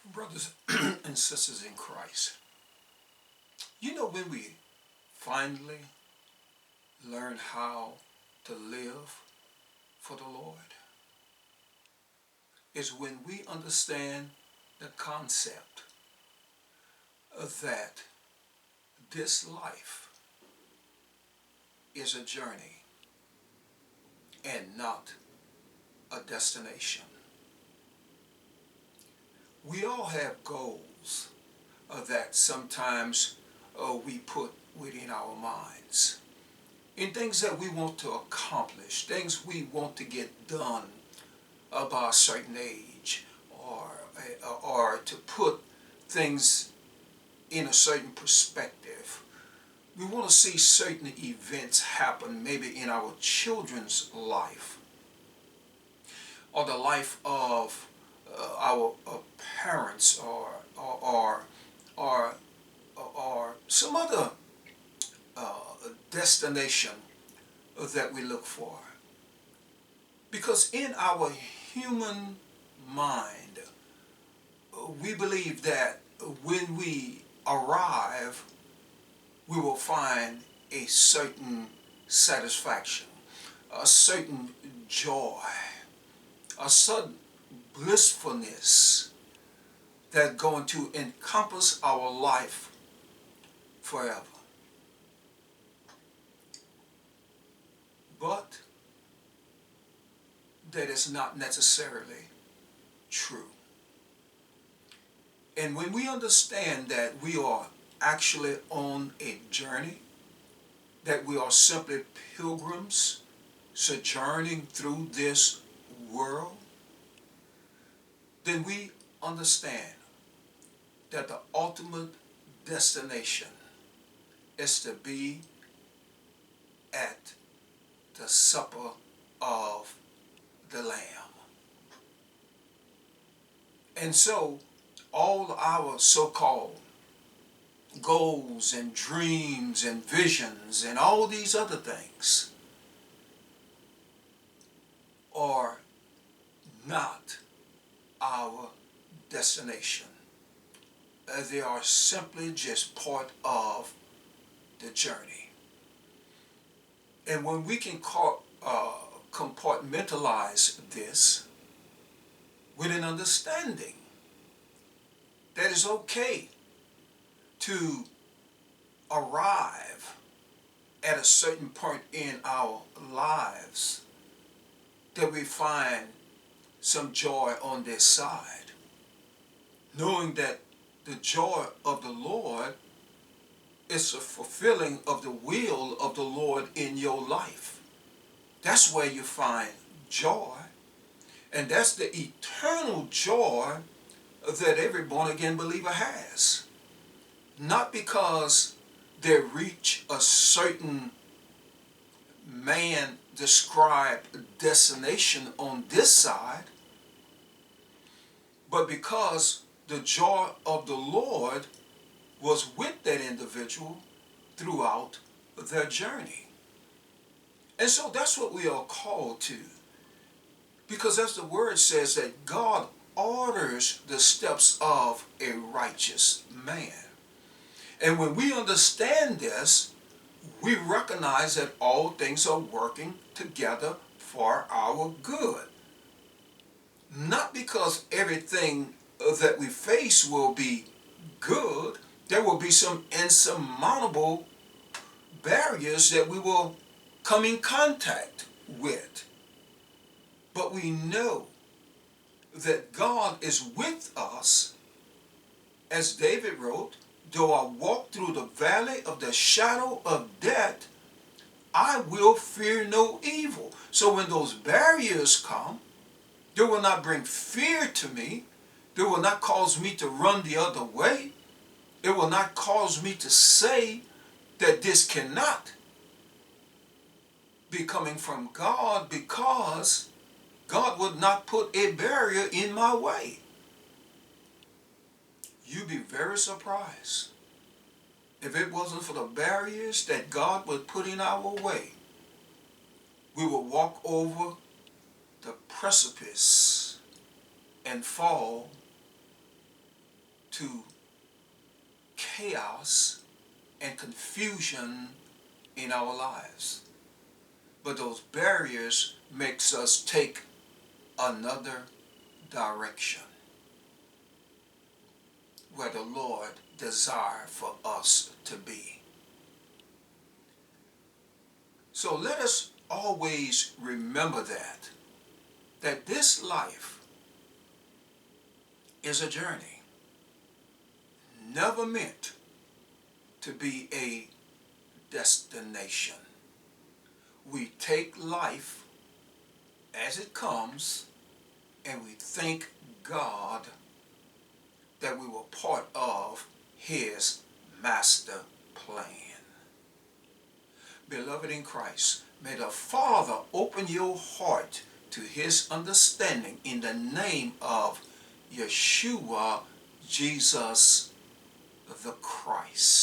Brothers and sisters in Christ, when we finally learn how to live for the Lord, is when we understand the concept of that this life is a journey and not a destination. We all have goals that sometimes we put within our minds, in things that we want to accomplish, things we want to get done by a certain age, or to put things in a certain perspective. We want to see certain events happen, maybe in our children's life, or the life of our parents, or or some other destination that we look for. Because in our human mind, we believe that when we arrive, we will find a certain satisfaction, a certain joy, a certain blissfulness that's going to encompass our life forever. But that is not necessarily true. And when we understand that we are actually on a journey, that we are simply pilgrims sojourning through this world, then we understand that the ultimate destination is to be at the supper of the Lamb. And so all our so-called goals and dreams and visions and all these other things are not our destination. They are simply just part of the journey. And when we can compartmentalize this with an understanding that it's okay to arrive at a certain point in our lives, that we find some joy on this side, knowing that the joy of the Lord is a fulfilling of the will of the Lord in your life. That's where you find joy, and that's the eternal joy that every born-again believer has. Not because they reach a certain man-described destination on this side, but because the joy of the Lord was with that individual throughout their journey. And so that's what we are called to. Because as the word says, that God orders the steps of a righteous man. And when we understand this, we recognize that all things are working together for our good. Not because everything that we face will be good. There will be some insurmountable barriers that we will come in contact with. But we know that God is with us. As David wrote, though I walk through the valley of the shadow of death, I will fear no evil. So when those barriers come, they will not bring fear to me. They will not cause me to run the other way. It will not cause me to say that this cannot be coming from God, because God would not put a barrier in my way. You'd be very surprised if it wasn't for the barriers that God would put in our way. We would walk over the precipice and fall to chaos and confusion in our lives. But those barriers makes us take another direction where the Lord desires for us to be. So let us always remember that this life is a journey, never meant to be a destination. We take life as it comes, and we thank God that we were part of His master plan. Beloved in Christ, may the Father open your heart to His understanding in the name of Yeshua, Jesus the Christ.